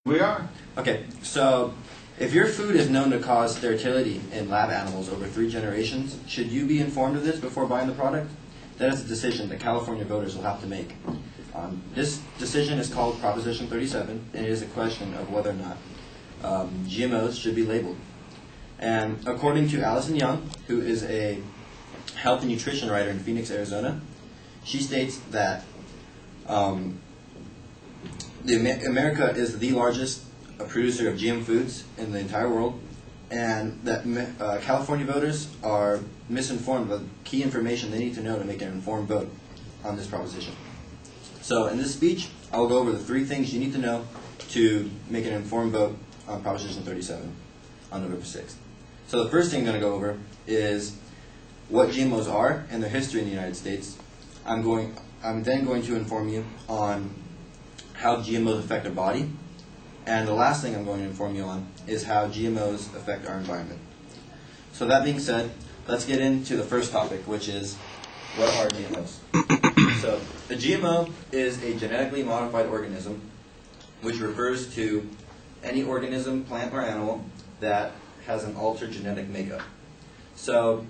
We are. Okay, so if your food is known to cause sterility in lab animals over 3 generations, should you be informed of this before buying the product? That is a decision that California voters will have to make. This decision is called Proposition 37, and it is a question of whether or not GMOs should be labeled. And according to Allison Young, who is a health and nutrition writer in Phoenix, Arizona, she states that America is the largest producer of GM foods in the entire world, and that California voters are misinformed of key information they need to know to make an informed vote on this proposition. So in this speech, I'll go over the 3 things you need to know to make an informed vote on Proposition 37 on November 6th. So the first thing I'm going to go over is what GMOs are and their history in the United States. I'm then going to inform you on how GMOs affect our body, and the last thing I'm going to inform you on is how GMOs affect our environment. So that being said, let's get into the first topic, which is what are GMOs? So a GMO is a genetically modified organism, which refers to any organism, plant or animal, that has an altered genetic makeup. So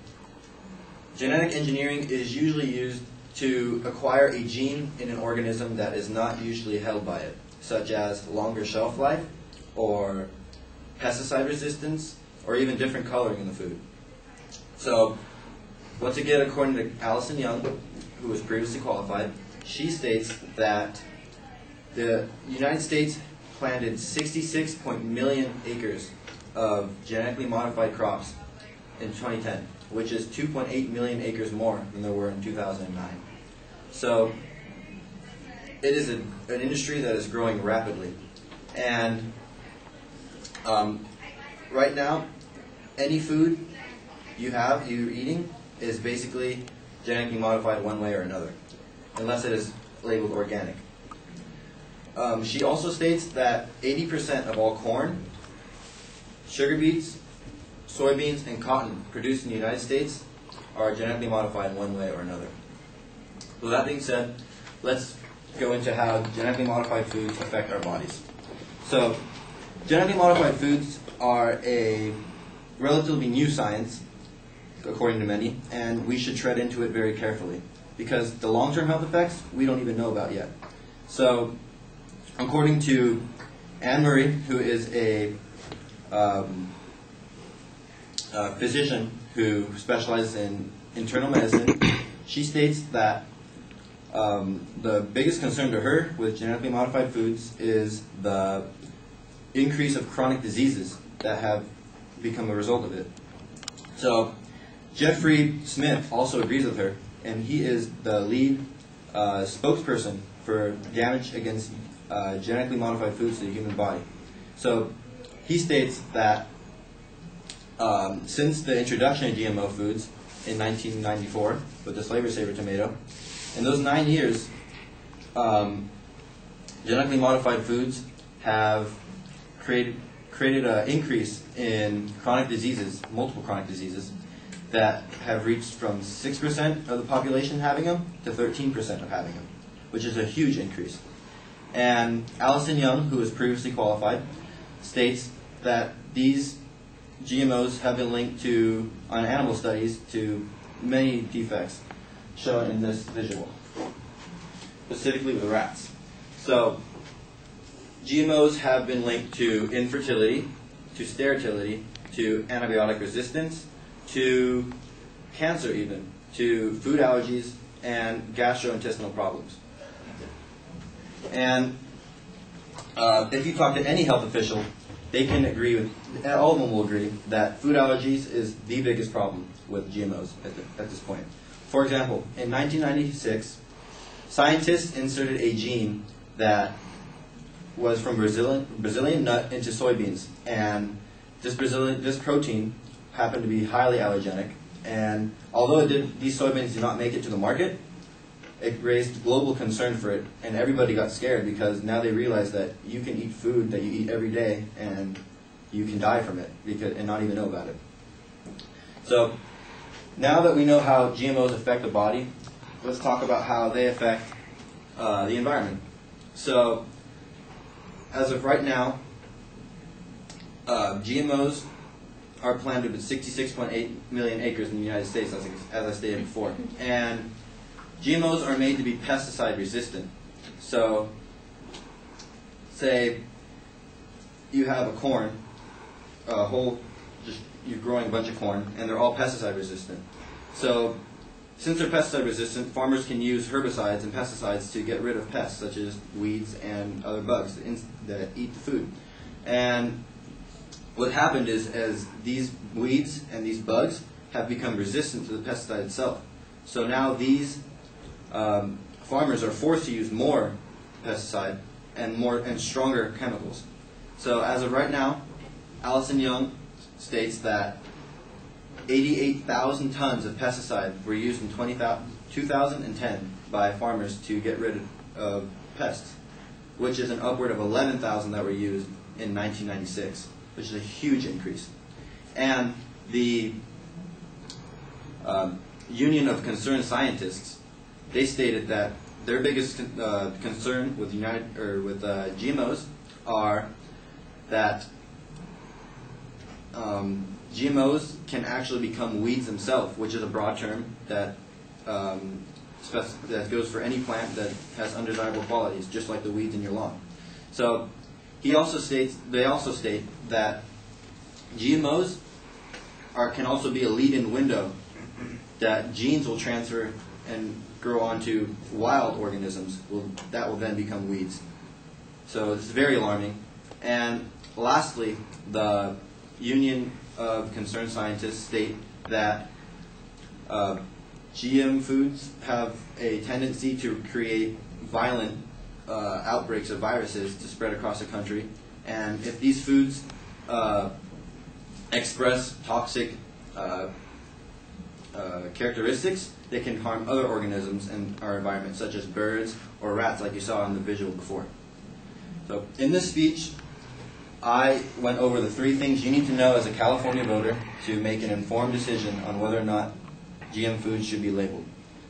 genetic engineering is usually used to acquire a gene in an organism that is not usually held by it, such as longer shelf life, or pesticide resistance, or even different coloring in the food. So, once again, according to Allison Young, who was previously qualified, she states that the United States planted 66 million acres of genetically modified crops in 2010, which is 2.8 million acres more than there were in 2009. So it is an industry that is growing rapidly. And right now, any food you're eating is basically genetically modified one way or another, unless it is labeled organic. She also states that 80% of all corn, sugar beets, soybeans, and cotton produced in the United States are genetically modified one way or another. So that being said, let's go into how genetically modified foods affect our bodies. So genetically modified foods are a relatively new science, according to many, and we should tread into it very carefully, because the long-term health effects we don't even know about yet. So according to Anne Murray, who is a physician who specializes in internal medicine, she states that the biggest concern to her with genetically modified foods is the increase of chronic diseases that have become a result of it. So Jeffrey Smith also agrees with her, and he is the lead spokesperson for damage against genetically modified foods to the human body. So he states that since the introduction of GMO foods in 1994 with the Flavor Saver tomato, in those 9 years, genetically modified foods have created an increase in chronic diseases, multiple chronic diseases, that have reached from 6% of the population having them to 13% of having them, which is a huge increase. And Allison Young, who was previously qualified, states that these GMOs have been linked to, on animal studies, to many defects shown in this visual, specifically with rats. So GMOs have been linked to infertility, to sterility, to antibiotic resistance, to cancer even, to food allergies, and gastrointestinal problems. And if you talk to any health official, they can agree with, all of them will agree, that food allergies is the biggest problem with GMOs at this point. For example, in 1996, scientists inserted a gene that was from Brazilian nut into soybeans, and this protein happened to be highly allergenic. And although these soybeans did not make it to the market, it raised global concern for it, and everybody got scared because now they realize that you can eat food that you eat every day and you can die from it and not even know about it. So now that we know how GMOs affect the body, let's talk about how they affect the environment. So as of right now, GMOs are planted with 66.8 million acres in the United States, as I stated before. And GMOs are made to be pesticide resistant. So, say you have a corn, you're growing a bunch of corn, and they're all pesticide resistant. So, since they're pesticide resistant, farmers can use herbicides and pesticides to get rid of pests, such as weeds and other bugs that eat the food. And what happened is, as these weeds and these bugs have become resistant to the pesticide itself. So now these farmers are forced to use more pesticide and stronger chemicals. So as of right now, Allison Young states that 88,000 tons of pesticide were used in 2010 by farmers to get rid of pests, which is an upward of 11,000 that were used in 1996, which is a huge increase. And the Union of Concerned Scientists, they stated that their biggest concern with GMOs are that GMOs can actually become weeds themselves, which is a broad term that goes for any plant that has undesirable qualities, just like the weeds in your lawn. So they also state that GMOs can also be a lead-in window that genes will transfer and grow onto wild organisms that will then become weeds. So this is very alarming. And lastly, the Union of Concerned Scientists state that GM foods have a tendency to create violent outbreaks of viruses to spread across the country. And if these foods express toxic characteristics, they can harm other organisms in our environment, such as birds or rats, like you saw in the visual before. So in this speech, I went over the 3 things you need to know as a California voter to make an informed decision on whether or not GM foods should be labeled.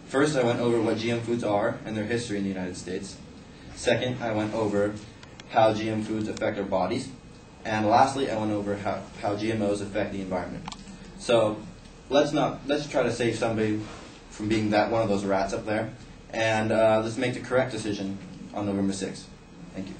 First, I went over what GM foods are and their history in the United States. Second, I went over how GM foods affect our bodies. And lastly, I went over how GMOs affect the environment. So let's try to save somebody from being one of those rats up there, and let's make the correct decision on November 6th. Thank you.